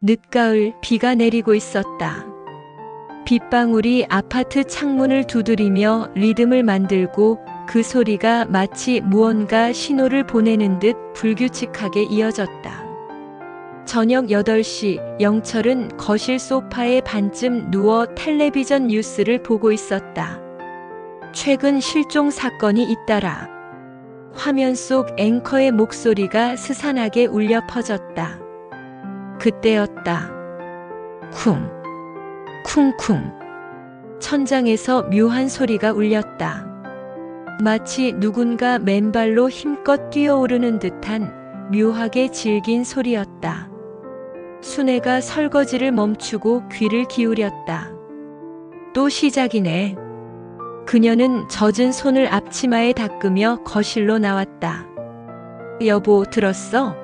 늦가을 비가 내리고 있었다. 빗방울이 아파트 창문을 두드리며 리듬을 만들고 그 소리가 마치 무언가 신호를 보내는 듯 불규칙하게 이어졌다. 저녁 8시 영철은 거실 소파에 반쯤 누워 텔레비전 뉴스를 보고 있었다. 최근 실종 사건이 잇따라 화면 속 앵커의 목소리가 스산하게 울려 퍼졌다. 그때였다. 쿵, 쿵쿵. 천장에서 묘한 소리가 울렸다. 마치 누군가 맨발로 힘껏 뛰어오르는 듯한 묘하게 질긴 소리였다. 순애가 설거지를 멈추고 귀를 기울였다. 또 시작이네. 그녀는 젖은 손을 앞치마에 닦으며 거실로 나왔다. 여보, 들었어?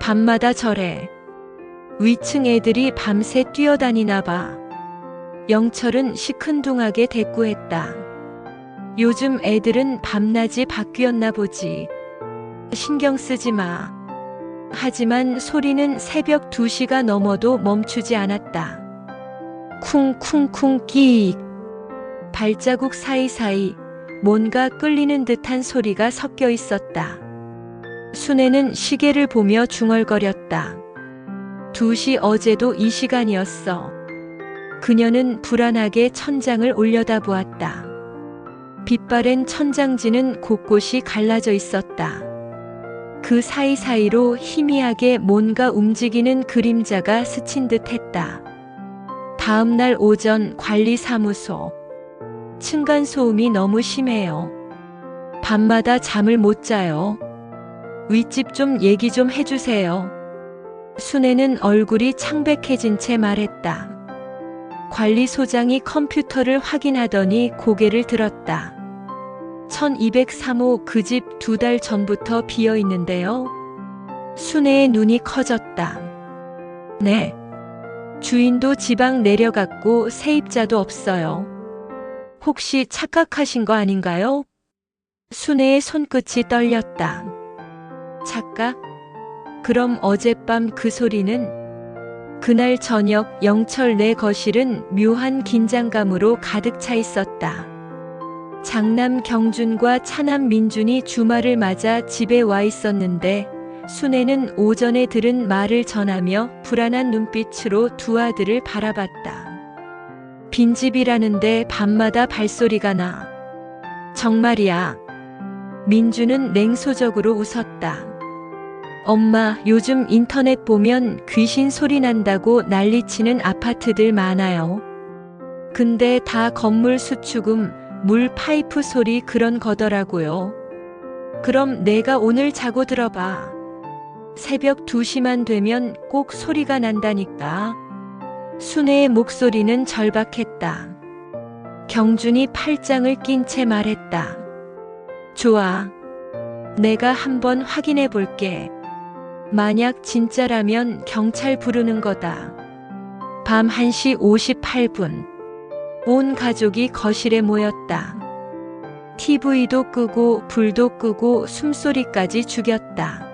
밤마다 저래. 위층 애들이 밤새 뛰어다니나 봐. 영철은 시큰둥하게 대꾸했다. 요즘 애들은 밤낮이 바뀌었나 보지. 신경 쓰지 마. 하지만 소리는 새벽 2시가 넘어도 멈추지 않았다. 쿵쿵쿵 끼익. 발자국 사이사이 뭔가 끌리는 듯한 소리가 섞여 있었다. 순애는 시계를 보며 중얼거렸다. 2시 어제도 이 시간이었어. 그녀는 불안하게 천장을 올려다보았다. 빛바랜 천장지는 곳곳이 갈라져 있었다. 그 사이사이로 희미하게 뭔가 움직이는 그림자가 스친 듯 했다. 다음 날 오전 관리사무소. 층간소음이 너무 심해요. 밤마다 잠을 못 자요. 윗집 좀 얘기 좀 해주세요. 순애는 얼굴이 창백해진 채 말했다. 관리소장이 컴퓨터를 확인하더니 고개를 들었다. 1203호 그 집 2달 전부터 비어 있는데요. 순애의 눈이 커졌다. 네. 주인도 지방 내려갔고 세입자도 없어요. 혹시 착각하신 거 아닌가요? 순애의 손끝이 떨렸다. 착각? 그럼 어젯밤 그 소리는? 그날 저녁 영철 내 거실은 묘한 긴장감으로 가득 차 있었다. 장남 경준과 차남 민준이 주말을 맞아 집에 와 있었는데 순애는 오전에 들은 말을 전하며 불안한 눈빛으로 두 아들을 바라봤다. 빈집이라는데 밤마다 발소리가 나. 정말이야. 민준은 냉소적으로 웃었다. 엄마, 요즘 인터넷 보면 귀신 소리 난다고 난리치는 아파트들 많아요. 근데 다 건물 수축음, 물 파이프 소리 그런 거더라고요. 그럼 내가 오늘 자고 들어봐. 새벽 2시만 되면 꼭 소리가 난다니까. 순애의 목소리는 절박했다. 경준이 팔짱을 낀 채 말했다. 좋아. 내가 한번 확인해 볼게. 만약 진짜라면 경찰 부르는 거다. 밤 1시 58분. 온 가족이 거실에 모였다. TV도 끄고 불도 끄고 숨소리까지 죽였다.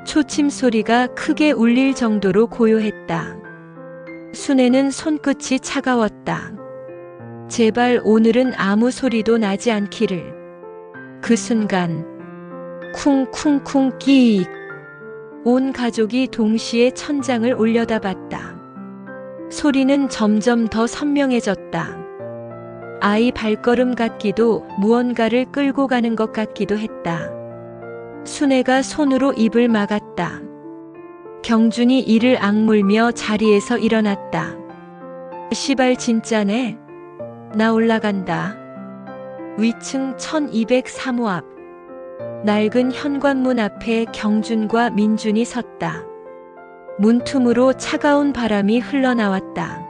초침 소리가 크게 울릴 정도로 고요했다. 순애는 손끝이 차가웠다. 제발 오늘은 아무 소리도 나지 않기를. 그 순간 쿵쿵쿵 끼익. 온 가족이 동시에 천장을 올려다봤다. 소리는 점점 더 선명해졌다. 아이 발걸음 같기도 무언가를 끌고 가는 것 같기도 했다. 순애가 손으로 입을 막았다. 경준이 이를 악물며 자리에서 일어났다. 시발 진짜네. 나 올라간다. 위층 1203호 앞. 낡은 현관문 앞에 경준과 민준이 섰다. 문틈으로 차가운 바람이 흘러나왔다.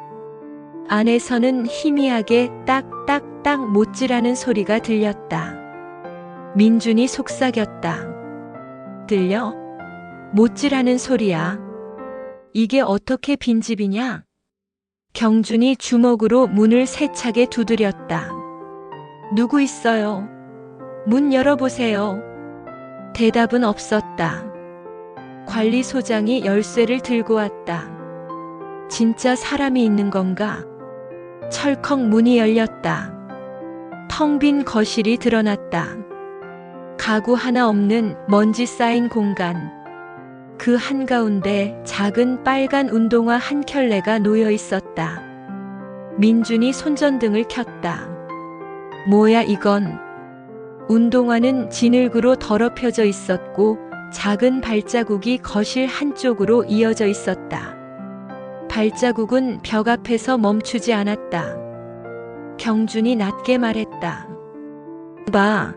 안에서는 희미하게 딱딱딱 못질하는 소리가 들렸다. 민준이 속삭였다. 들려? 못질하는 소리야. 이게 어떻게 빈집이냐? 경준이 주먹으로 문을 세차게 두드렸다. 누구 있어요? 문 열어보세요. 대답은 없었다. 관리소장이 열쇠를 들고 왔다. 진짜 사람이 있는 건가? 철컥 문이 열렸다. 텅 빈 거실이 드러났다. 가구 하나 없는 먼지 쌓인 공간. 그 한가운데 작은 빨간 운동화 한 켤레가 놓여 있었다. 민준이 손전등을 켰다. 뭐야 이건? 운동화는 진흙으로 더럽혀져 있었고 작은 발자국이 거실 한쪽으로 이어져 있었다. 발자국은 벽 앞에서 멈추지 않았다. 경준이 낮게 말했다. 봐.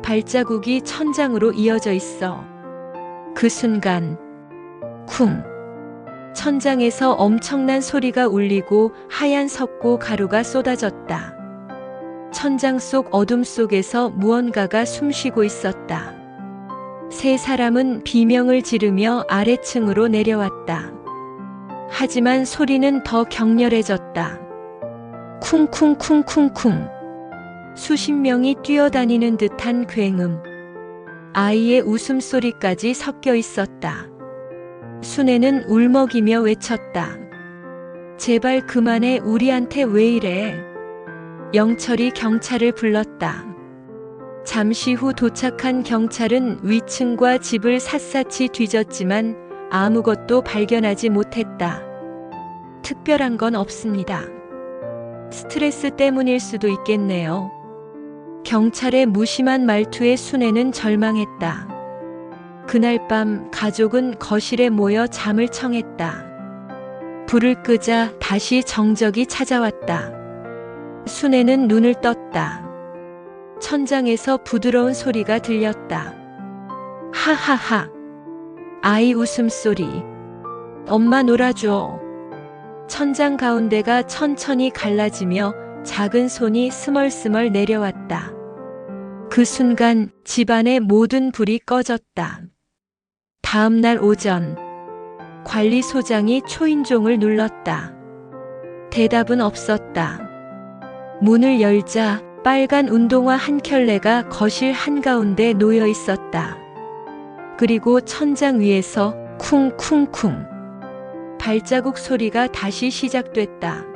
발자국이 천장으로 이어져 있어. 그 순간 쿵. 천장에서 엄청난 소리가 울리고 하얀 석고 가루가 쏟아졌다. 천장 속 어둠 속에서 무언가가 숨쉬고 있었다. 세 사람은 비명을 지르며 아래층으로 내려왔다. 하지만 소리는 더 격렬해졌다. 쿵쿵쿵쿵쿵. 수십 명이 뛰어다니는 듯한 굉음. 아이의 웃음소리까지 섞여 있었다. 순애는 울먹이며 외쳤다. 제발 그만해, 우리한테 왜 이래? 영철이 경찰을 불렀다. 잠시 후 도착한 경찰은 위층과 집을 샅샅이 뒤졌지만 아무것도 발견하지 못했다. 특별한 건 없습니다. 스트레스 때문일 수도 있겠네요. 경찰의 무심한 말투에 순애는 절망했다. 그날 밤 가족은 거실에 모여 잠을 청했다. 불을 끄자 다시 정적이 찾아왔다. 순애는 눈을 떴다. 천장에서 부드러운 소리가 들렸다. 하하하. 아이 웃음소리. 엄마 놀아줘. 천장 가운데가 천천히 갈라지며 작은 손이 스멀스멀 내려왔다. 그 순간 집안의 모든 불이 꺼졌다. 다음 날 오전, 관리소장이 초인종을 눌렀다. 대답은 없었다. 문을 열자 빨간 운동화 한 켤레가 거실 한가운데 놓여 있었다. 그리고 천장 위에서 쿵쿵쿵 발자국 소리가 다시 시작됐다.